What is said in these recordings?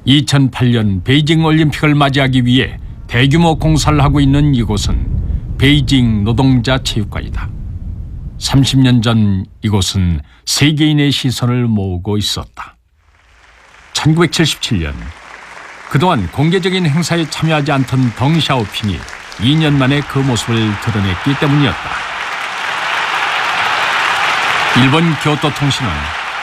2008년 베이징 올림픽을 맞이하기 위해 대규모 공사를 하고 있는 이곳은 베이징 노동자 체육관이다. 30년 전 이곳은 세계인의 시선을 모으고 있었다. 1977년 그동안 공개적인 행사에 참여하지 않던 덩샤오핑이 2년 만에 그 모습을 드러냈기 때문이었다. 일본 교토 통신은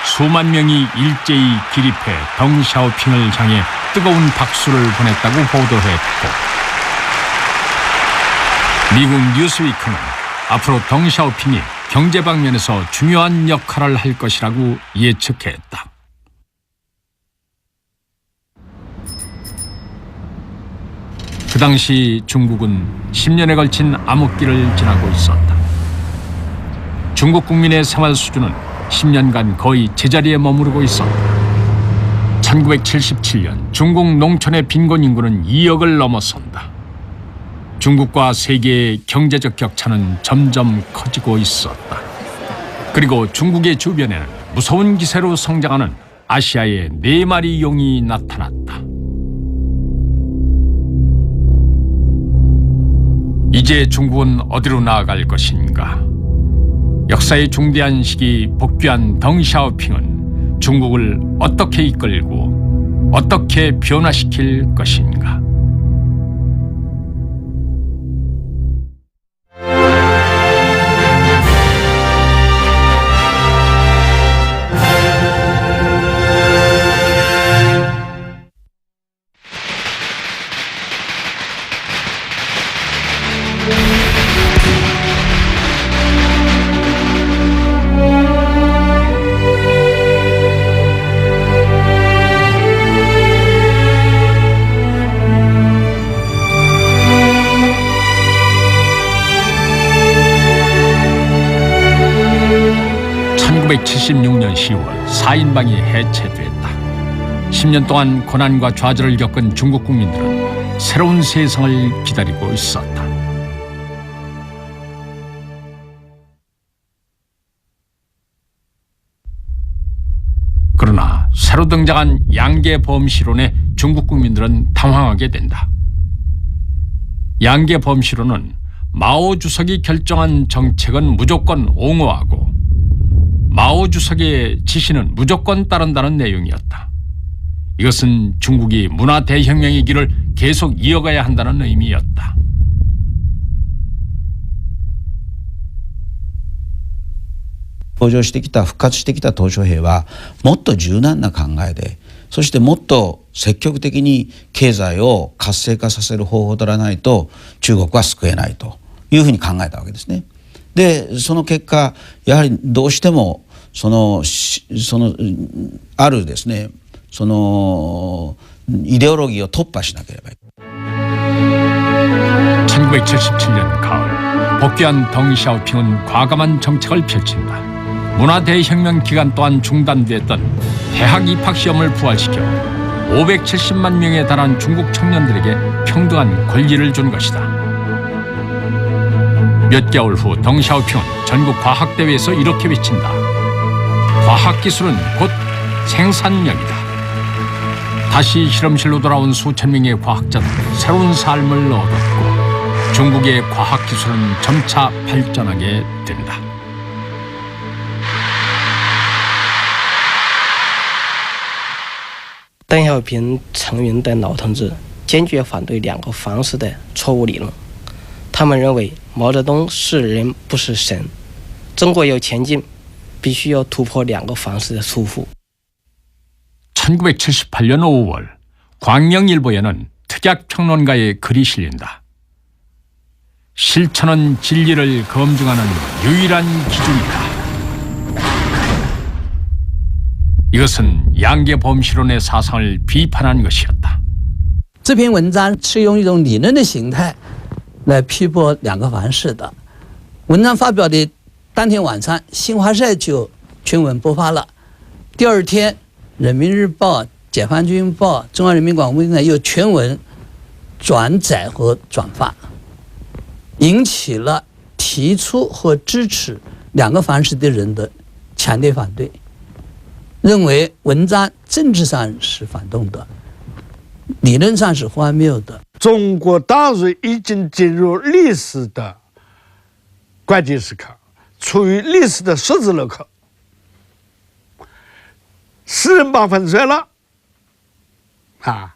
수만 명이 일제히 기립해 덩샤오핑을 향해 뜨거운 박수를 보냈다고 보도했고, 미국 뉴스위크는 앞으로 덩샤오핑이 경제 방면에서 중요한 역할을 할 것이라고 예측했다. 그 당시 중국은 10년에 걸친 암흑기를 지나고 있었다. 중국 국민의 생활 수준은 10년간 거의 제자리에 머무르고 있었다. 1977년 중국 농촌의 빈곤 인구는 2억을 넘어선다. 중국과 세계의 경제적 격차는 점점 커지고 있었다. 그리고 중국의 주변에는 무서운 기세로 성장하는 아시아의 4마리 용이 나타났다. 이제 중국은 어디로 나아갈 것인가? 역사의 중대한 시기 복귀한 덩샤오핑은 중국을 어떻게 이끌고 어떻게 변화시킬 것인가? (1976년 10월) 4인방이 해체됐다. 10년 동안 고난과 좌절을 겪은 중국 국민들은 새로운 세상을 기다리고 있었다. 그러나 새로 등장한 양계범시론에 중국 국민들은 당황하게 된다. 양계범시론은 마오 주석이 결정한 정책은 무조건 옹호하고 마오 주석의 지시는 무조건 따른다는 내용이었다. 이것은 중국이 문화 대혁명의 길을 계속 이어가야 한다는 의미였다.復活してきた鄧小平はもっと柔軟な考えで、そしてもっと積極的に経済を活性化させる方法を取らないと中国は救えないというふうに考えたわけですね。でその結果やはりどうしてもあるですねそのイデオロギーを突破しなければいけない。 1977년 가을 복귀한 덩샤오핑은 과감한 정책을 펼친다. 문화대혁명 기간 동안 중단됐던 대학 입학 시험을 부활시켜 570만 명에 달한 중국 청년들에게 평등한 권리를 준 것이다. 몇 개월 후 덩샤오핑은 전국 과학대회에서 이렇게 외친다. 과학기술은 곧 생산력이다. 다시 실험실로 돌아온 수천 명의 과학자들은 새로운 삶을 얻었고 중국의 과학기술은 점차 발전하게 된다.邓小平成员的老同志坚决反对两个方式的错误理论。他们认为毛泽东是人不是神，中国要前进必须要突破两个方式的束缚。 1978년 5월 광명일보에는 특약 평론가의 글이 실린다. 실천은 진리를 검증하는 유일한 기준이다. 이것은 양계범시론의 사상을 비판한 것이었다. 这篇文章是用一种理论的形态来批驳两个方式的。文章发表的当天晚上，新华社就全文播发了。第二天，人民日报、解放军报、中央人民广播电台又全文转载和转发，引起了提出和支持两个方式的人的强烈反对，认为文章政治上是反动的，理论上是荒谬的。中国大陆已经进入历史的关键时刻，处于历史的十字路口。四人帮分出来了，啊，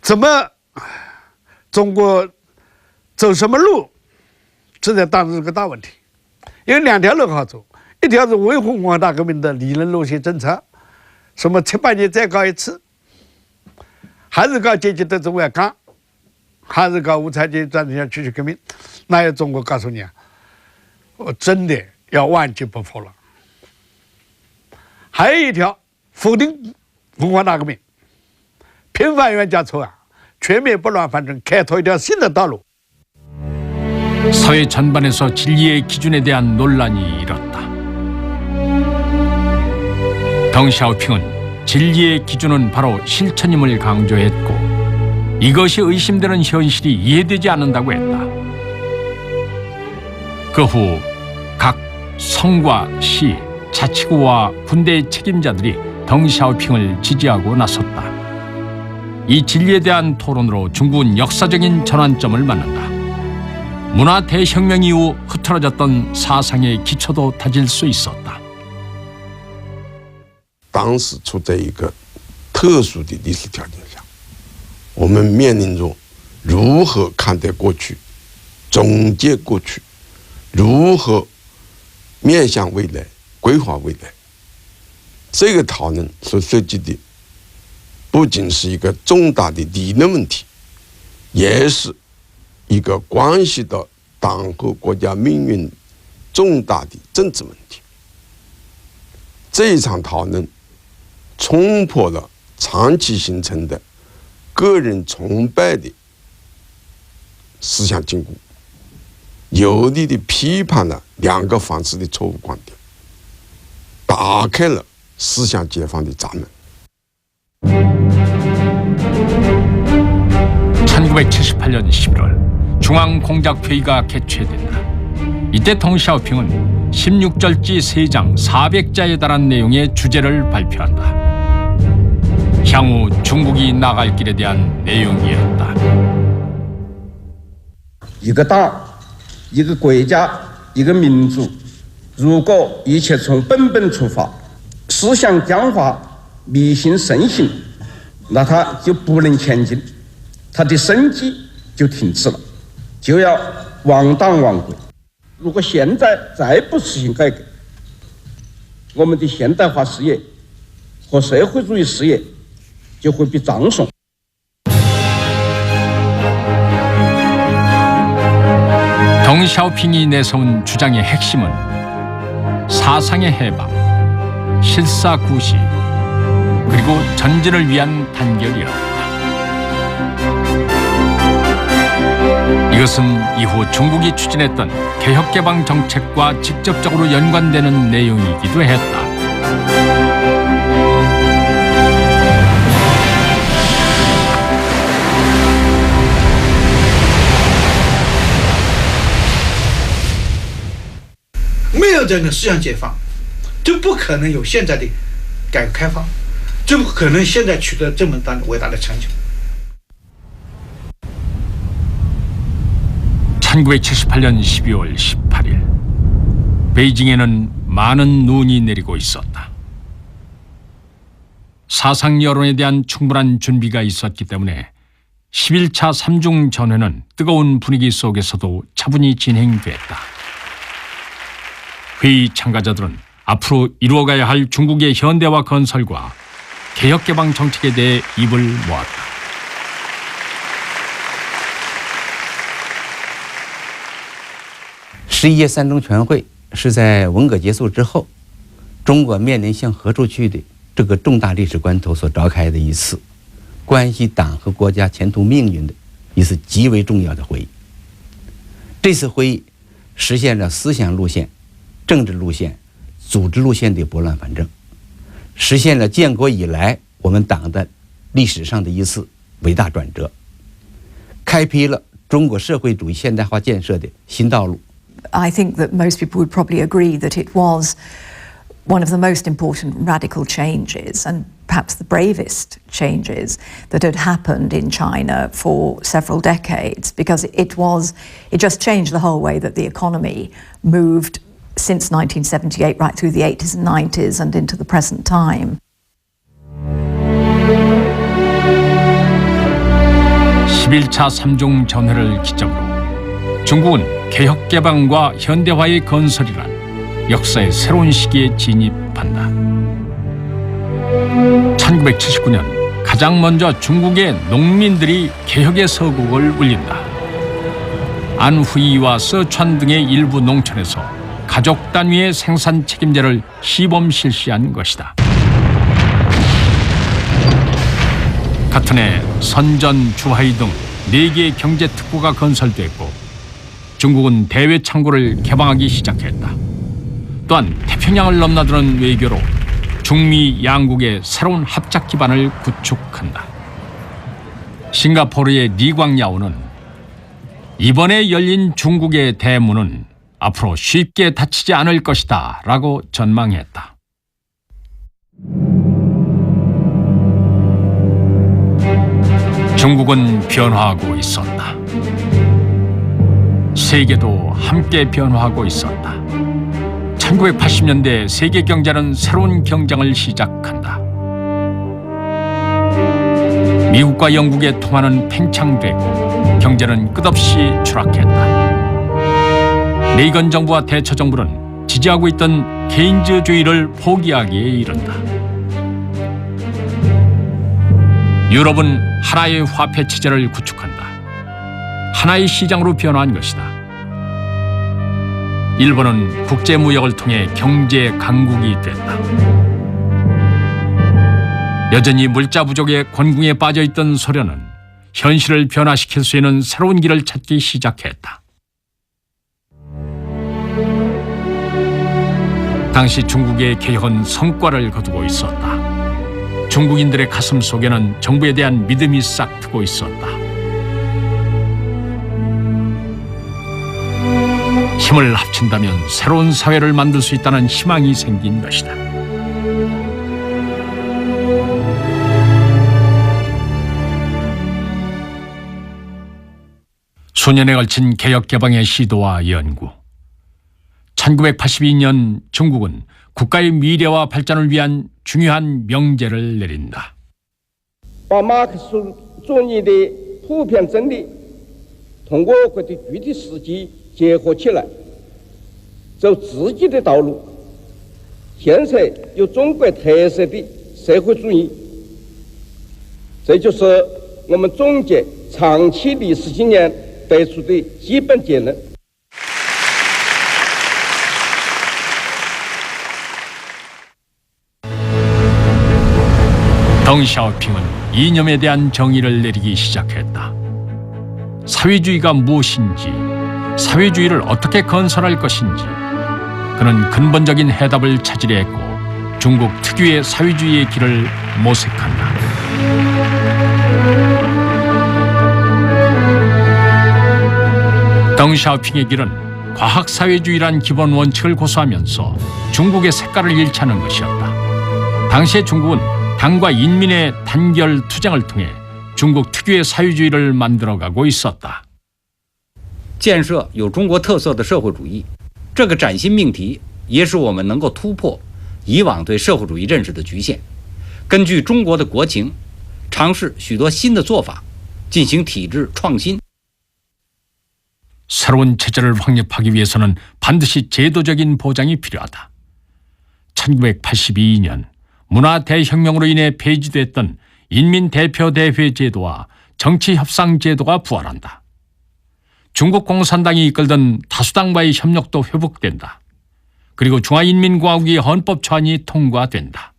怎么中国走什么路，这在当时是个大问题。有两条路好走，一条是维护文化大革命的理论路线政策，什么7、8年再搞一次，还是搞阶级斗争外纲，还是搞无产阶级战争下区革命。那要中国告诉你啊，我真的要万劫不复了。还有一条，否定文化大革命，平反冤假错案，全面拨乱反正，开拓一条新的道路。 사회 전반에서 진리의 기준에 대한 논란이 일었다. 덩샤오핑은 진리의 기준은 바로 실천임을 강조했고 이것이 의심되는 현실이 이해되지 않는다고 했다. 그 후 각 성과 시, 자치구와 군대의 책임자들이 덩샤오핑을 지지하고 나섰다. 이 진리에 대한 토론으로 중국은 역사적인 전환점을 맞는다. 문화 대혁명 이후 흐트러졌던 사상의 기초도 다질 수 있었다. 当时处在一个特殊的历史条件下，我们面临着如何看待过去、总结过去，如何面向未来、规划未来。这个讨论所涉及的不仅是一个重大的理论问题，也是一个关系到党和国家命运重大的政治问题。这一场讨论冲破了长期形成的个人崇拜的思想禁锢，有力地批判了两个方式的错误观点，打开了思想解放的闸门。 1978년 11월 중앙공작회의가 개최된다. 이때 덩샤오핑은 16절지 3장 400자에 달한 내용의 주제를 발표한다. 향후 중국이 나갈 길에 대한 내용이었다. 一个党、一个国家、一个民族，如果一切从本本出发，思想僵化、迷信盛行，那它就不能前进，它的生机就停止了，就要亡党亡国。如果现在再不实行改革，我们的现代化事业和社会主义事业就会被葬送。 덩샤오핑이 내세운 주장의 핵심은 사상의 해방, 실사구시, 그리고 전진을 위한 단결이었다. 이것은 이후 중국이 추진했던 개혁개방 정책과 직접적으로 연관되는 내용이기도 했다. "没有这个思想解放，就不可能有现在的改革开放，就不可能现在取得这么大的伟大的成就。 1978년 12월 18일 베이징에는 많은 눈이 내리고 있었다. 사상 여론에 대한 충분한 준비가 있었기 때문에 11차 삼중 전회는 뜨거운 분위기 속에서도 차분히 진행됐다. 회의 참가자들은 앞으로 이루어가야 할 중국의 현대화 건설과 개혁개방 정책에 대해 입을 모았다. 11届三中全会是在文革结束之后，中国面临向何处去的这个重大历史关头所召开的一次关系党和国家前途命运的一次极为重要的会议。这次会议实现了思想路线、政治路线、组织路线的拨乱反正，实现了建国以来我们党的历史上的一次伟大转折，开辟了中国社会主义现代化建设的新道路。 I think that most people would probably agree that it was one of the most important radical changes, and perhaps the bravest changes that had happened in China for several decades, because it just changed the whole way that the economy moved since 1978 right through the 80s and 90s and into the present time. 11차 3종 전회를 기점으로 중국은 개혁 개방과 현대화의 건설이란 역사의 새로운 시기에 진입한다. 1979년 가장 먼저 중국의 농민들이 개혁의 서곡을 울린다. 안후이와 서촨 등의 일부 농촌에서 가족 단위의 생산 책임제를 시범 실시한 것이다. 같은 해 선전, 주하이 등 4개의 경제특구가 건설됐고 중국은 대외 창고를 개방하기 시작했다. 또한 태평양을 넘나드는 외교로 중미 양국의 새로운 합작 기반을 구축한다. 싱가포르의 리광야오는 이번에 열린 중국의 대문은 앞으로 쉽게 닫히지 않을 것이다 라고 전망했다. 중국은 변화하고 있었다. 세계도 함께 변화하고 있었다. 1980년대 세계 경제는 새로운 경쟁을 시작한다. 미국과 영국의 통화는 팽창됐고 경제는 끝없이 추락했다. 레이건 정부와 대처 정부는 지지하고 있던 케인즈주의를 포기하기에 이른다. 유럽은 하나의 화폐 체제를 구축한다. 하나의 시장으로 변화한 것이다. 일본은 국제무역을 통해 경제 강국이 됐다. 여전히 물자 부족의 곤궁에 빠져있던 소련은 현실을 변화시킬 수 있는 새로운 길을 찾기 시작했다. 당시 중국의 개혁은 성과를 거두고 있었다. 중국인들의 가슴 속에는 정부에 대한 믿음이 싹트고 있었다. 힘을 합친다면 새로운 사회를 만들 수 있다는 희망이 생긴 것이다. 수년에 걸친 개혁 개방의 시도와 연구. 1982년 중국은 국가의 미래와 발전을 위한 중요한 명제를 내린다. 把马克思主义的普遍真理通过各的具体实际结合起来，走自己的道路，建设有中国特色的社会主义。这就是我们总结长期历史经验得出的基本结论。 덩샤오핑은 이념에 대한 정의를 내리기 시작했다. 사회주의가 무엇인지, 사회주의를 어떻게 건설할 것인지 그는 근본적인 해답을 찾으려 했고 중국 특유의 사회주의의 길을 모색한다. 덩샤오핑의 길은 과학사회주의란 기본 원칙을 고수하면서 중국의 색깔을 잃지 않은 것이었다. 당시의 중국은 당과 인민의 단결 투쟁을 통해 중국 특유의 사회주의를 만들어가고 있었다. 建设有中国特色的社会主义，这个崭新命题也使我们能够突破以往对社会主义认识的局限，根据中国的国情，尝试许多新的做法，进行体制创新。 새로운 체제를 확립하기 위해서는 반드시 제도적인 보장이 필요하다. 1982년 문화 대혁명으로 인해 폐지됐던 인민대표대회 제도와 정치협상 제도가 부활한다. 중국 공산당이 이끌던 다수당과의 협력도 회복된다. 그리고 중화인민공화국의 헌법 초안이 통과된다.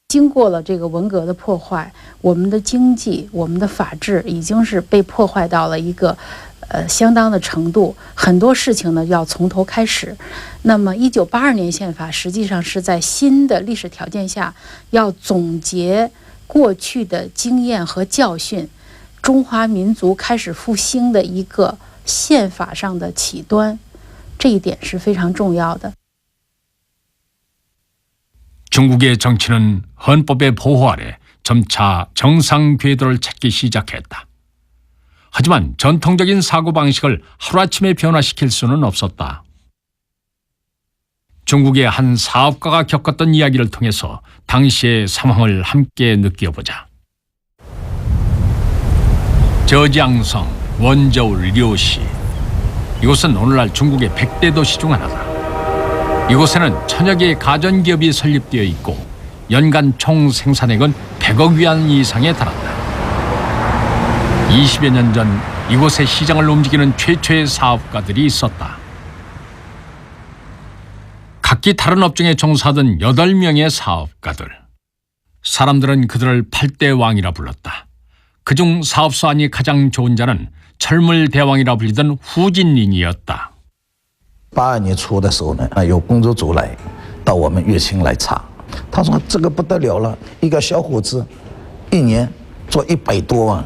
经过了这个文革的破坏，我们的经济、我们的法治已经是被破坏到了一个相当的程度，很多事情呢要从头开始。那么1982年宪法实际上是在新的历史条件下，要总结过去的经验和教训，中华民族开始复兴的一个宪法上的起端，这一点是非常重要的。 중국의 정치는 헌법의 보호 아래 점차 정상 궤도를 찾기 시작했다. 하지만 전통적인 사고방식을 하루아침에 변화시킬 수는 없었다. 중국의 한 사업가가 겪었던 이야기를 통해서 당시의 상황을 함께 느껴보자. 저지앙성, 원저우, 료시. 이곳은 오늘날 중국의 100대 도시 중 하나다. 이곳에는 1000여 개의 가전기업이 설립되어 있고 연간 총 생산액은 100억 위안 이상에 달한다. 20여 년 전 이곳의 시장을 움직이는 최초의 사업가들이 있었다. 각기 다른 업종에 종사하던 8명의 사업가들. 사람들은 그들을 8대 왕이라 불렀다. 그중 사업수완이 가장 좋은 자는 철물 대왕이라 불리던 후진린이었다. 82年初的时候呢，有工作组来到我们乐清来查，他说这个不得了了，一个小伙子一年做100多万，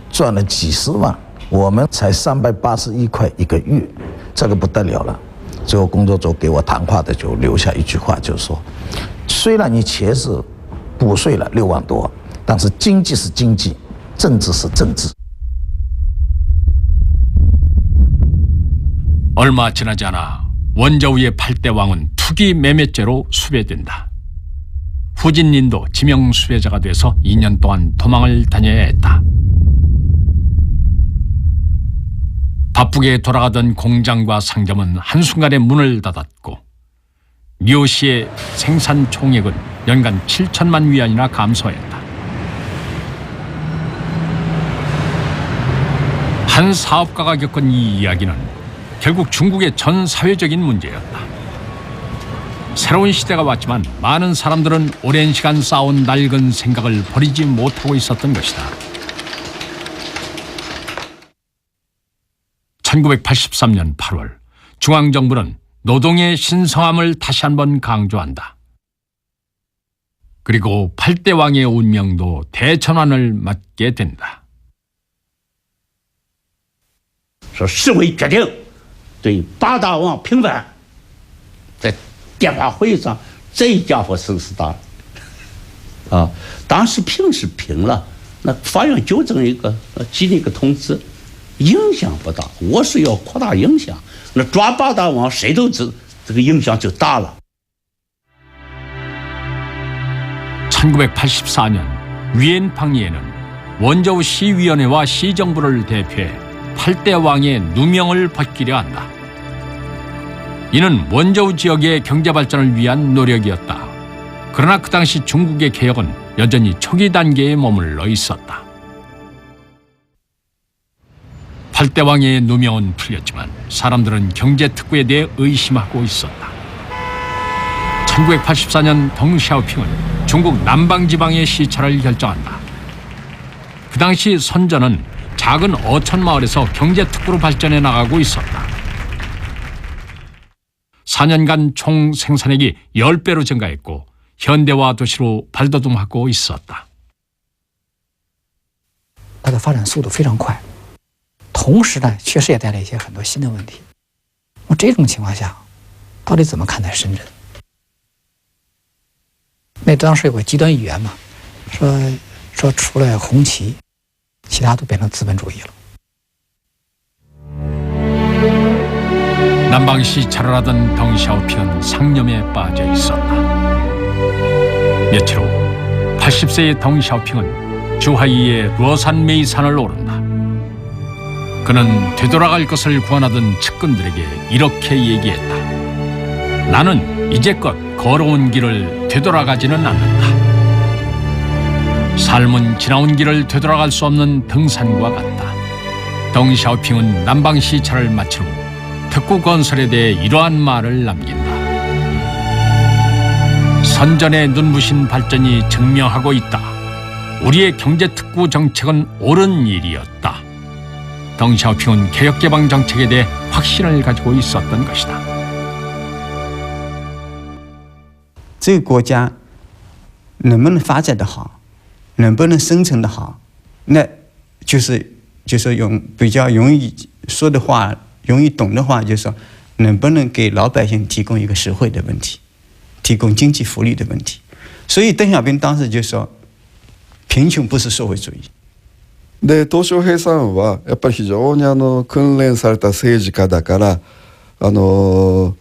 赚了几十万，我们才381块1个月，这个不得了了。最后工作组给我谈话的就留下一句话，就是说，虽然你钱是补税了6万多，但是经济是经济，政治是政治。 얼마 지나지 않아 원저우의 8대 왕은 투기 매매죄로 수배된다. 후진린도 지명 수배자가 돼서 2년 동안 도망을 다녀야 했다. 바쁘게 돌아가던 공장과 상점은 한순간에 문을 닫았고 료시의 생산 총액은 연간 7천만 위안이나 감소했다. 한 사업가가 겪은 이 이야기는 결국 중국의 전 사회적인 문제였다. 새로운 시대가 왔지만 많은 사람들은 오랜 시간 쌓아온 낡은 생각을 버리지 못하고 있었던 것이다. 1983년 8월 중앙정부는 노동의 신성함을 다시 한번 강조한다. 그리고 8대 왕의 운명도 대전환을 맞게 된다. 说市委决定 对8大王平反，在电话会上，这家伙声势大啊！当时平是平了，那法院纠正一个寄了一个通知，影响不大。我是要扩大影响，那抓8大王谁都知，这个影响就大了。 1984년 위엔 방리에는 원저우 시위원회와 시정부를 대표해 8대 왕의 누명을 벗기려 한다. 이는 원저우 지역의 경제 발전을 위한 노력이었다. 그러나 그 당시 중국의 개혁은 여전히 초기 단계에 머물러 있었다. 8대 왕의 누명은 풀렸지만 사람들은 경제 특구에 대해 의심하고 있었다. 1984년 덩샤오핑은 중국 남방지방의 시찰을 결정한다. 그 당시 선전은 작은 어촌 마을에서 경제 특구로 발전해 나가고 있었다. 4년간 총 생산액이 10배로 증가했고 현대화 도시로 발돋움하고 있었다. 它的发展速度非常快，同时呢，确实也带来一些很多新的问题。那么这种情况下，到底怎么看待深圳？那当时有个极端预言嘛，说除了红旗，其他都变成资本主义了。 남방 시찰을 하던 덩샤오핑은 상념에 빠져 있었다. 며칠 후 80세의 덩샤오핑은 주하이의 루어산 메이산을 오른다. 그는 되돌아갈 것을 구원하던 측근들에게 이렇게 얘기했다. 나는 이제껏 걸어온 길을 되돌아가지는 않는다. 삶은 지나온 길을 되돌아갈 수 없는 등산과 같다. 덩샤오핑은 남방 시찰을 마친 후 특구 건설에 대해 이러한 말을 남긴다. 선전의 눈부신 발전이 증명하고 있다. 우리의 경제특구 정책은 옳은 일이었다. 덩샤오핑은 개혁개방 정책에 대해 확신을 가지고 있었던 것이다. 这个国家能不能发展得好，能不能生存得好，那就是用比较容易说的话。 容易懂的话，就是说，能不能给老百姓提供一个实惠的问题，提供经济福利的问题，所以邓小平当時就說貧窮不是社會主義。で鄧小平さんはやっぱり非常に訓練された政治家だからいろ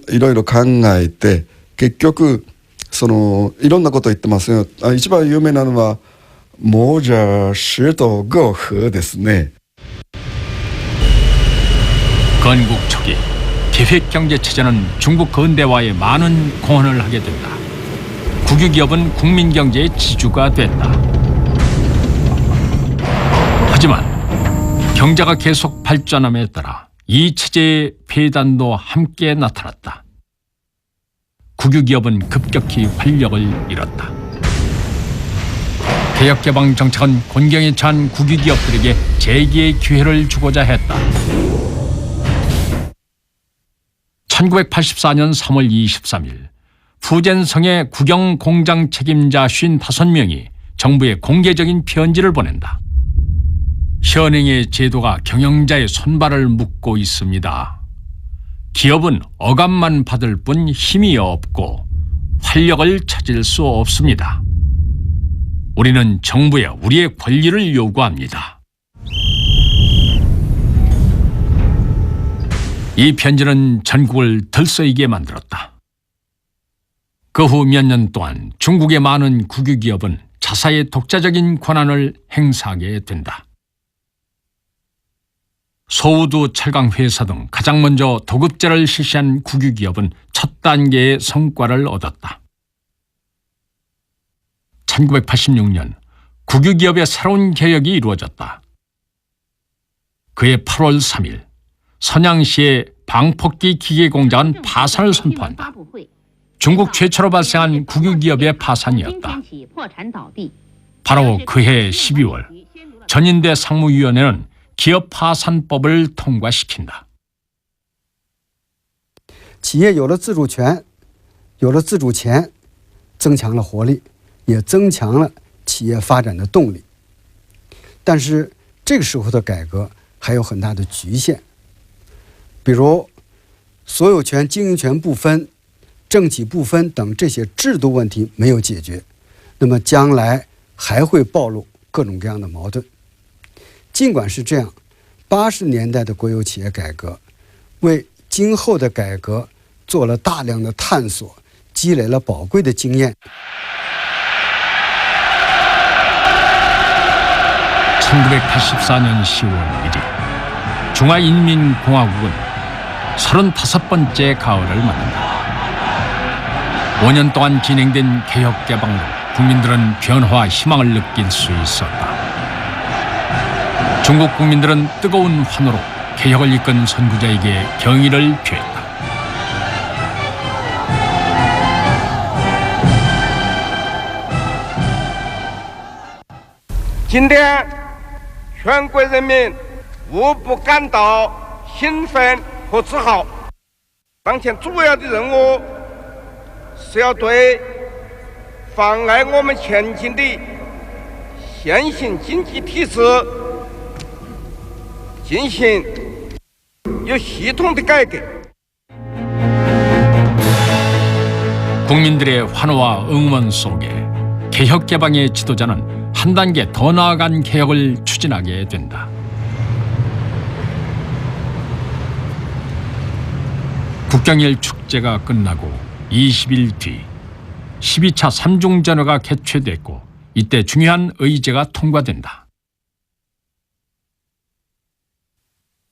いろ考えて結局いろんなこと言ってますよ。一番有名なのは毛者指導合和ですね。 건국 초기 계획경제체제는 중국 근대화에 많은 공헌을 하게 된다. 국유기업은 국민경제의 지주가 됐다. 하지만 경제가 계속 발전함에 따라 이 체제의 폐단도 함께 나타났다. 국유기업은 급격히 활력을 잃었다. 개혁개방 정책은 곤경에 처한 국유기업들에게 재기의 기회를 주고자 했다. 1984년 3월 23일 푸젠성의 국영공장 책임자 55명이 정부에 공개적인 편지를 보낸다. 현행의 제도가 경영자의 손발을 묶고 있습니다. 기업은 억압만 받을 뿐 힘이 없고 활력을 찾을 수 없습니다. 우리는 정부에 우리의 권리를 요구합니다. 이 편지는 전국을 들썩이게 만들었다. 그 후 몇 년 동안 중국의 많은 국유기업은 자사의 독자적인 권한을 행사하게 된다. 소우두 철강회사 등 가장 먼저 도급제를 실시한 국유기업은 첫 단계의 성과를 얻었다. 1986년 국유기업의 새로운 개혁이 이루어졌다. 그해 8월 3일 선양시의 방폭기 기계공장은 파산을 선포한다. 중국 최초로 발생한 국유기업의 파산이었다. 바로 그해 12월 전인대 상무위원회는 기업 파산법을 통과시킨다. 企业有了自主权，有了自主钱，增强了活力，也增强了企业发展的动力。但是这个时候的改革还有很大的局限，比如所有权、经营权不分、政企不分等这些制度问题没有解决，那么将来还会暴露各种各样的矛盾。尽管是这样，80年代的国有企业改革为今后的改革做了大量的探索，积累了宝贵的经验。 1984년 10월 1일 중화인민공화국은 35번째 가을을 맞는다. 5년 동안 진행된 개혁개방으로 국민들은 변화와 희망을 느낄 수 있었다. 중국 국민들은 뜨거운 환호로 개혁을 이끈 선구자에게 경의를 표했다. 今天，全国人民无不感到兴奋和自豪。当前主要的任务是要对妨碍我们前进的现行经济体制进行有系统的改革。 국민들의 환호와 응원 속에 개혁개방의 지도자는 한 단계 더 나아간 개혁을 추진하게 된다. 국경일 축제가 끝나고 20일 뒤 12차 삼중전회가 개최됐고 이때 중요한 의제가 통과된다.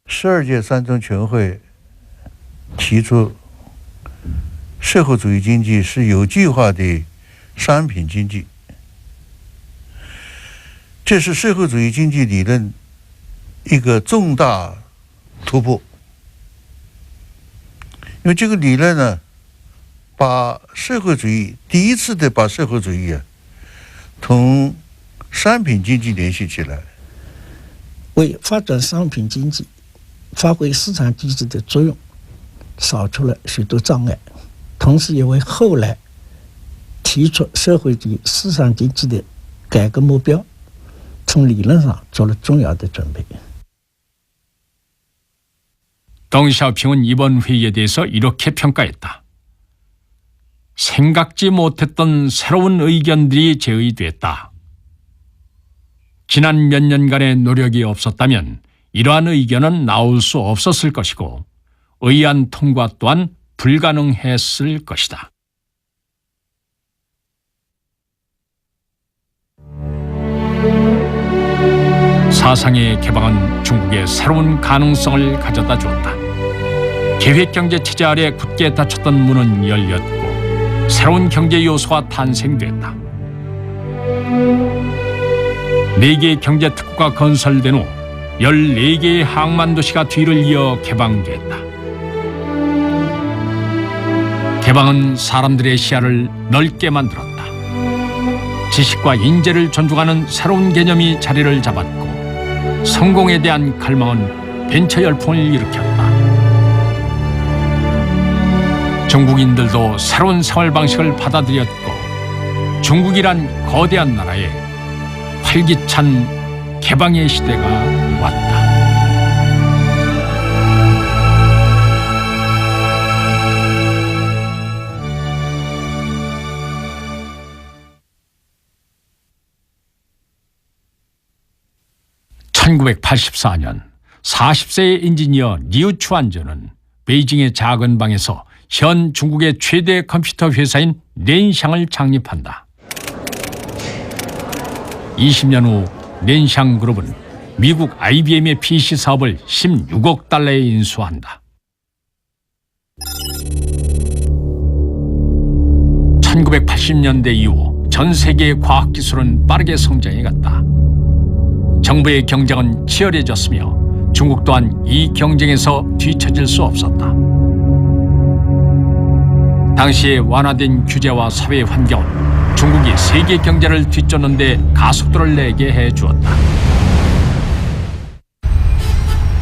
12届三中全会提出，社会主义经济是有计划的商品经济，这是社会主义经济理论一个重大突破。因为这个理论呢，把社会主义第一次的把社会主义同商品经济联系起来，为发展商品经济、发挥市场机制的作用，扫除了许多障碍，同时也为后来提出社会主义市场经济的改革目标，从理论上做了重要的准备。 덩샤오핑은 이번 회의에 대해서 이렇게 평가했다. 생각지 못했던 새로운 의견들이 제의됐다. 지난 몇 년간의 노력이 없었다면 이러한 의견은 나올 수 없었을 것이고 의안 통과 또한 불가능했을 것이다. 사상의 개방은 중국에 새로운 가능성을 가져다 주었다. 계획경제 체제 아래 굳게 닫혔던 문은 열렸고 새로운 경제 요소가 탄생됐다. 4개의 경제 특구가 건설된 후 14개의 항만 도시가 뒤를 이어 개방됐다. 개방은 사람들의 시야를 넓게 만들었다. 지식과 인재를 존중하는 새로운 개념이 자리를 잡았고 성공에 대한 갈망은 벤처 열풍을 일으켰다. 중국인들도 새로운 생활 방식을 받아들였고 중국이란 거대한 나라에 활기찬 개방의 시대가 왔다. (1984년) 40세의 엔지니어 리우 추안저는 베이징의 작은 방에서 현 중국의 최대 컴퓨터 회사인 낸샹을 창립한다. 20년 후 낸샹 그룹은 미국 IBM의 PC 사업을 16억 달러에 인수한다. 1980년대 이후 전 세계의 과학기술은 빠르게 성장해갔다. 정부의 경쟁은 치열해졌으며 중국 또한 이 경쟁에서 뒤처질 수 없었다. 당시에 완화된 규제와 사회 환경은 중국이 세계 경제를 뒤쫓는 데 가속도를 내게 해주었다.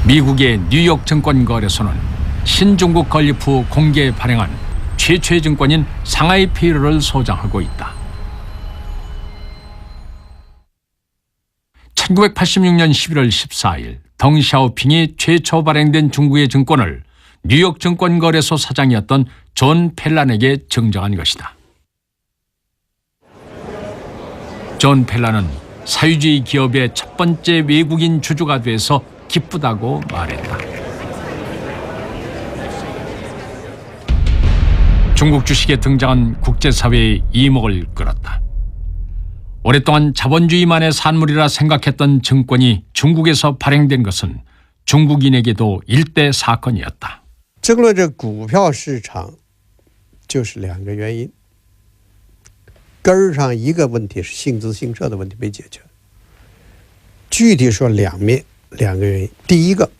미국의 뉴욕 증권거래소는 신중국 건립 후 공개 발행한 최초의 증권인 상하이 페이로를 소장하고 있다. 1986년 11월 14일 덩샤오핑이 최초 발행된 중국의 증권을 뉴욕 증권거래소 사장이었던 존 펠란에게 증정한 것이다. 존 펠란은 사회주의 기업의 첫 번째 외국인 주주가 돼서 기쁘다고 말했다. 중국 주식에 등장한 국제사회의 이목을 끌었다. 오랫동안 자본주의만의 산물이라 생각했던 증권이 중국에서 발행된 것은 중국인에게도 일대 사건이었다. 这个股票市场就是2个原因，根儿上一个问题是性资性社的问题没解决，具体说2个原因。第一个，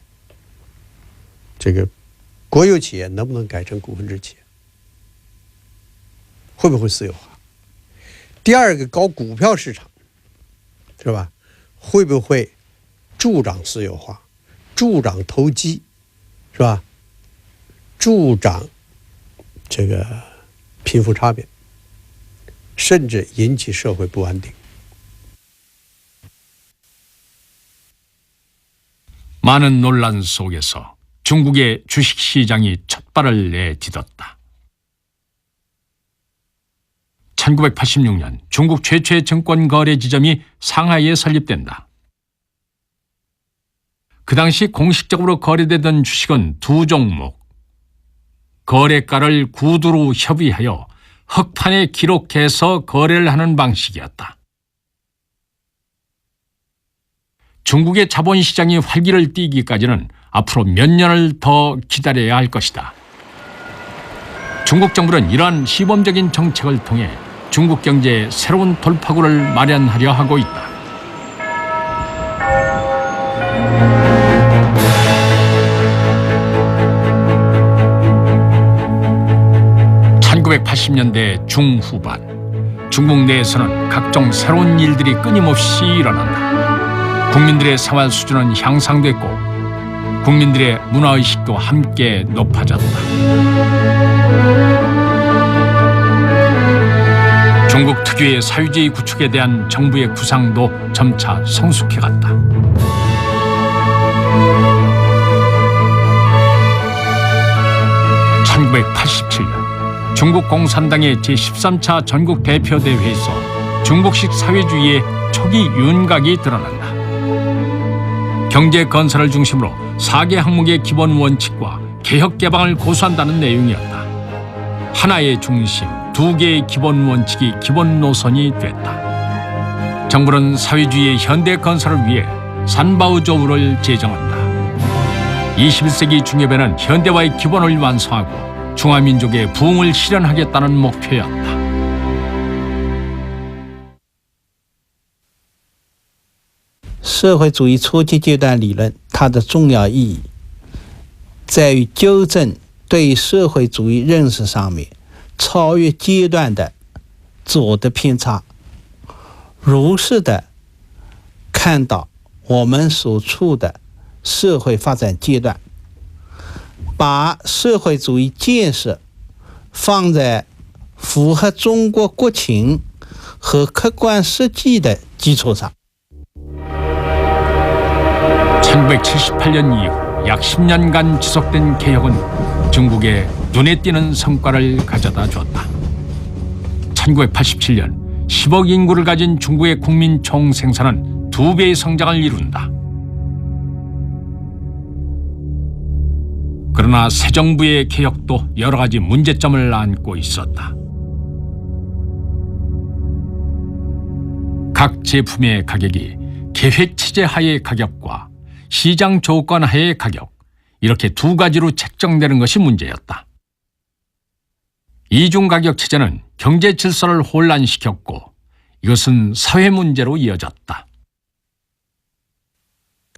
这个国有企业能不能改成股份制企业，会不会私有化？第二个，搞股票市场，是吧？会不会助长私有化，助长投机，是吧？助长这个贫富差别，甚至引起社会不安定。 많은 논란 속에서 중국의 주식시장이 첫발을 내딛었다. 1986년 중국 최초의 증권거래 지점이 상하이에 설립된다. 그 당시 공식적으로 거래되던 주식은 2종목. 거래가를 구두로 협의하여 흑판에 기록해서 거래를 하는 방식이었다. 중국의 자본시장이 활기를 띠기까지는 앞으로 몇 년을 더 기다려야 할 것이다. 중국 정부는 이러한 시범적인 정책을 통해 중국 경제에 새로운 돌파구를 마련하려 하고 있다. (1980년대) 중후반 중국 내에서는 각종 새로운 일들이 끊임없이 일어난다. 국민들의 생활 수준은 향상됐고 국민들의 문화의식도 함께 높아졌다. 중국 특유의 사회주의 구축에 대한 정부의 구상도 점차 성숙해갔다. (1987년) 중국 공산당의 제13차 전국 대표대회에서 중국식 사회주의의 초기 윤곽이 드러난다. 경제 건설을 중심으로 4개 항목의 기본 원칙과 개혁 개방을 고수한다는 내용이었다. 하나의 중심, 2개의 기본 원칙이 기본 노선이 됐다. 정부는 사회주의의 현대 건설을 위해 산바오조우를 제정한다. 21세기 중엽에는 현대화의 기본을 완성하고 중화민족의 부흥을 실현하겠다는 목표였다. 社会主义初级阶段理论它的重要意义在于纠正对社会主义认识上面超越阶段的自我的偏差，如实的看到我们所处的社会发展阶段，把社会主义建设放在符合中国国情和客观实际的基础上。 1978년 이후 약 10년간 지속된 개혁은 중국에 눈에 띄는 성과를 가져다 줬다. 1987년 10억 인구를 가진 중국의 국민 총생산은 2배의 성장을 이룬다. 그러나 새 정부의 개혁도 여러 가지 문제점을 안고 있었다. 각 제품의 가격이 계획체제 하의 가격과 시장 조건 하의 가격, 이렇게 2가지로 책정되는 것이 문제였다. 이중가격 체제는 경제 질서를 혼란시켰고 이것은 사회 문제로 이어졌다.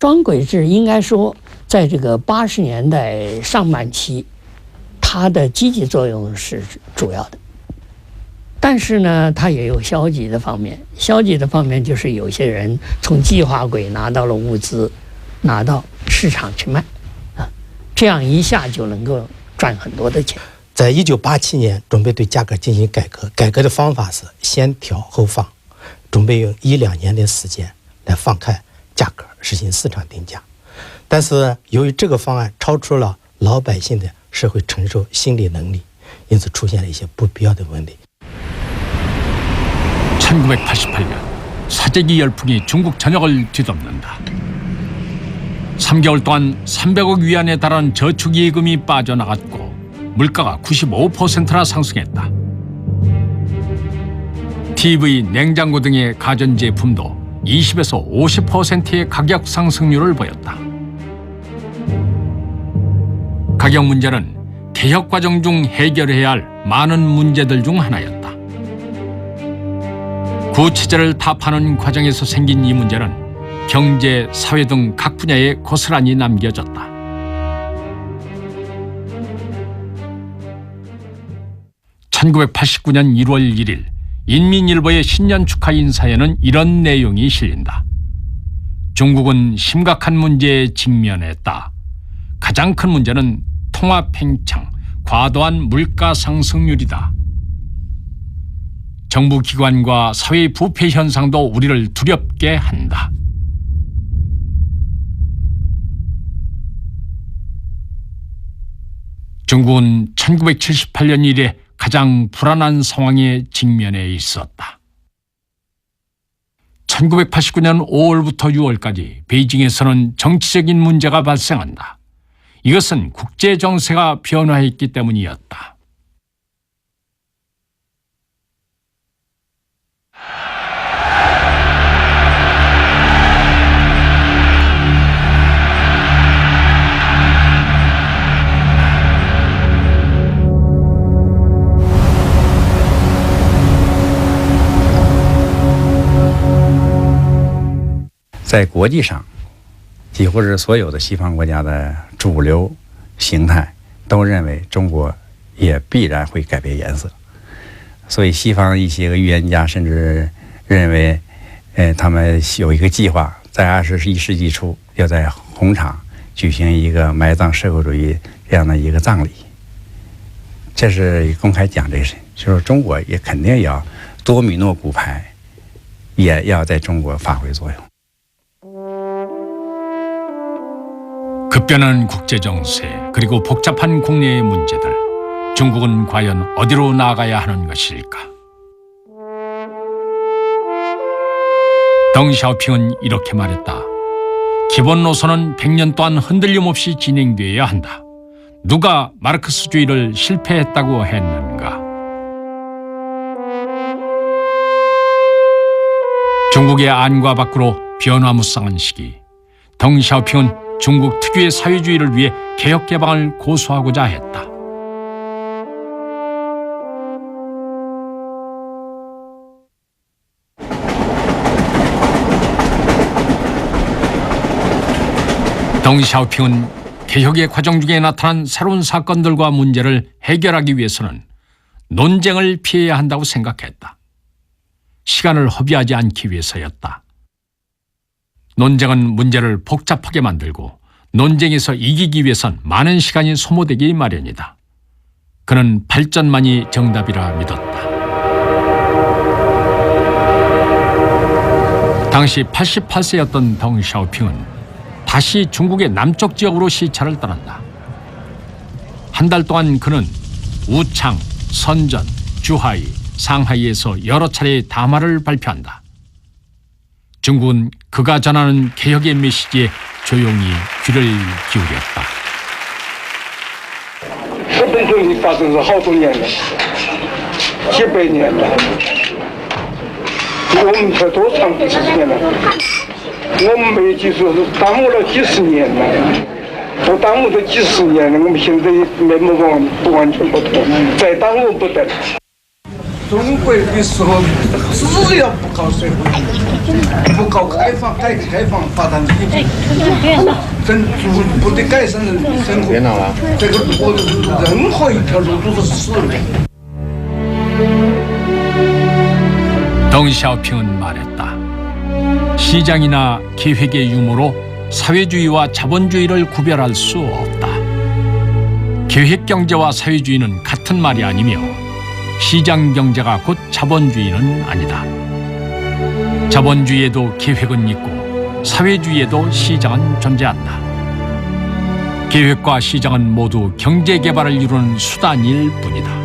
双轨制应该说，在这个80年代上半期，它的积极作用是主要的。但是呢，它也有消极的方面。消极的方面就是有些人从计划轨拿到了物资，拿到市场去卖，这样一下就能够赚很多的钱。 在1987年准备对价格进行改革，改革的方法是先调后放，准备用1-2年的时间来放开价格，实行市场定价。但是由于这个方案超出了老百姓的社会承受心理能力，因此出现了一些不必要的问题。 1988년 사재기 열풍이 중국 전역을 뒤덮는다. 3개월 동안 300억 위안에 달하는 저축예금이 빠져나갔고 물가가 95%나 상승했다. TV, 냉장고 등의 가전제품도 20에서 50%의 가격 상승률을 보였다. 가격 문제는 개혁 과정 중 해결해야 할 많은 문제들 중 하나였다. 구체제를 타파하는 과정에서 생긴 이 문제는 경제, 사회 등 각 분야에 고스란히 남겨졌다. (1989년 1월 1일) 인민일보의 신년 축하 인사에는 이런 내용이 실린다. 중국은 심각한 문제에 직면했다. 가장 큰 문제는 통화 팽창, 과도한 물가 상승률이다. 정부 기관과 사회의 부패 현상도 우리를 두렵게 한다. 중국은 1978년 이래 가장 불안한 상황에 직면해 있었다. 1989년 5월부터 6월까지 베이징에서는 정치적인 문제가 발생한다. 이것은 국제 정세가 변화했기 때문이었다.在国际上，几乎是所有的西方国家的主流形态都认为中国也必然会改变颜色，所以西方一些个预言家甚至认为，他们有一个计划，在21世纪初要在红场举行一个埋葬社会主义这样的一个葬礼。这是公开讲这个事，就是中国也肯定要多米诺骨牌，也要在中国发挥作用。 급변하는 국제 정세 그리고 복잡한 국내의 문제들 중국은 과연 어디로 나아가야 하는 것일까? 덩샤오핑은 이렇게 말했다. 기본 노선은 100년 동안 흔들림 없이 진행되어야 한다. 누가 마르크스주의를 실패했다고 했는가? 중국의 안과 밖으로 변화무쌍한 시기, 덩샤오핑은 중국 특유의 사회주의를 위해 개혁 개방을 고수하고자 했다. 덩샤오핑은 개혁의 과정 중에 나타난 새로운 사건들과 문제를 해결하기 위해서는 논쟁을 피해야 한다고 생각했다. 시간을 허비하지 않기 위해서였다. 논쟁은 문제를 복잡하게 만들고 논쟁에서 이기기 위해선 많은 시간이 소모되기 마련이다. 그는 발전만이 정답이라 믿었다. 당시 88세였던 덩샤오핑은 다시 중국의 남쪽 지역으로 시차를 떠난다. 한 달 동안 그는 우창, 선전, 주하이, 상하이에서 여러 차례 담화를 발표한다. 중국은 그가 전하는 개혁의 메시지에 조용히 귀를 기울였다. 资本主义发展是好多年了，几百年了，我们才多长的时间了？我们没记住是耽误了几十年了，不耽误这几十年了，我们现在面目不完全不同，再耽误不得。中国的时候只要不搞社会主义，不搞开放、改革开放、发展经济，不得改善人的生活，这个路任何一条路都是死路。 덩샤오핑은 말했다. 시장이나 계획의 유무로 사회주의와 자본주의를 구별할 수 없다. 계획경제와 사회주의는 같은 말이 아니며 시장경제가 곧 자본주의는 아니다. 자본주의에도 계획은 있고 사회주의에도 시장은 존재한다. 계획과 시장은 모두 경제개발을 이루는 수단일 뿐이다.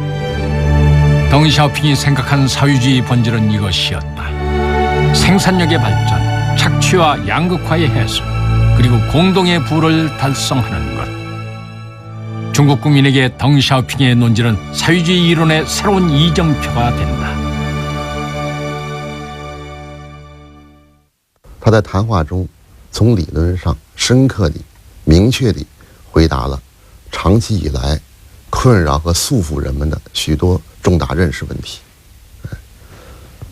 덩샤오핑이 생각한 사회주의 본질은 이것이었다. 생산력의 발전, 착취와 양극화의 해소, 그리고 공동의 부를 달성하는 것. 중국 국민에게 덩샤오핑의 논지는 사회주의 이론의 새로운 이정표가 된다. 他在谈话中，从理论上深刻地、明确地回答了长期以来困扰和束缚人们的许多重大认识问题。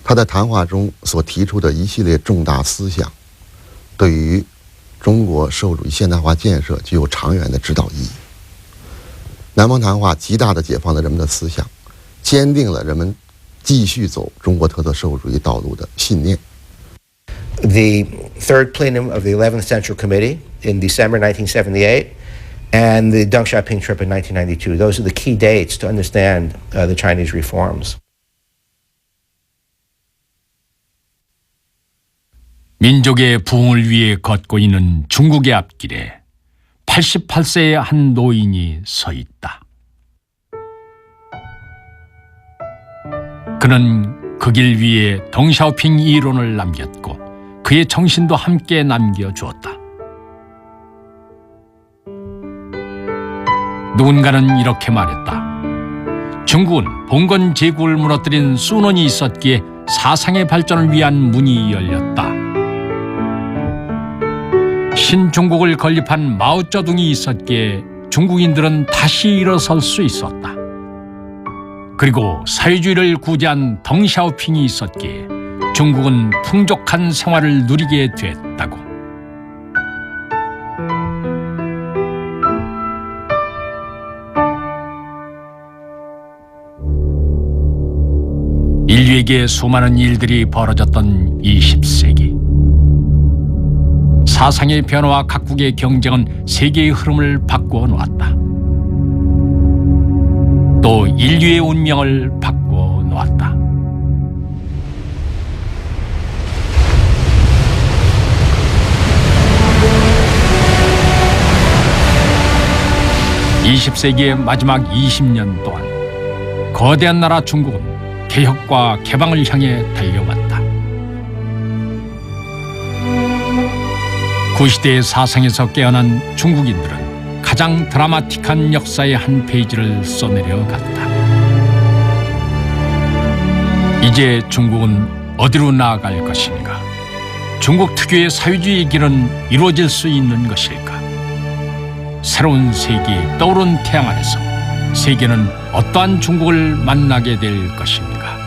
他在谈话中所提出的一系列重大思想，对于中国社会主义现代化建设具有长远的指导意义。南方谈话极大地解放了人们的思想，坚定了人们继续走中国特色社会主义道路的信念。 The third plenum of the 11th Central Committee in December 1978 and the Deng Xiaoping trip in 1992. Those are the key dates to understand the Chinese reforms. 민족의 부흥을 위해 걷고 있는 중국의 앞길에 88세의 한 노인이 서 있다. 그는 그 길 위에 덩샤오핑 이론을 남겼고 그의 정신도 함께 남겨주었다. 누군가는 이렇게 말했다. 중국은 봉건 제국을 무너뜨린 순원이 있었기에 사상의 발전을 위한 문이 열렸다. 신중국을 건립한 마오쩌둥이 있었기에 중국인들은 다시 일어설 수 있었다. 그리고 사회주의를 구제한 덩샤오핑이 있었기에 중국은 풍족한 생활을 누리게 됐다고. 인류에게 수많은 일들이 벌어졌던 20세기. 사상의 변화와 각국의 경쟁은 세계의 흐름을 바꾸어 놓았다. 또 인류의 운명을 바꾸어 놓았다. 20세기의 마지막 20년 동안 거대한 나라 중국은 개혁과 개방을 향해 달려왔다. 구시대의 사상에서 깨어난 중국인들은 가장 드라마틱한 역사의 한 페이지를 써내려갔다. 이제 중국은 어디로 나아갈 것인가? 중국 특유의 사회주의 길은 이루어질 수 있는 것일까? 새로운 세기의 떠오른 태양 아래서 세계는 어떠한 중국을 만나게 될 것인가?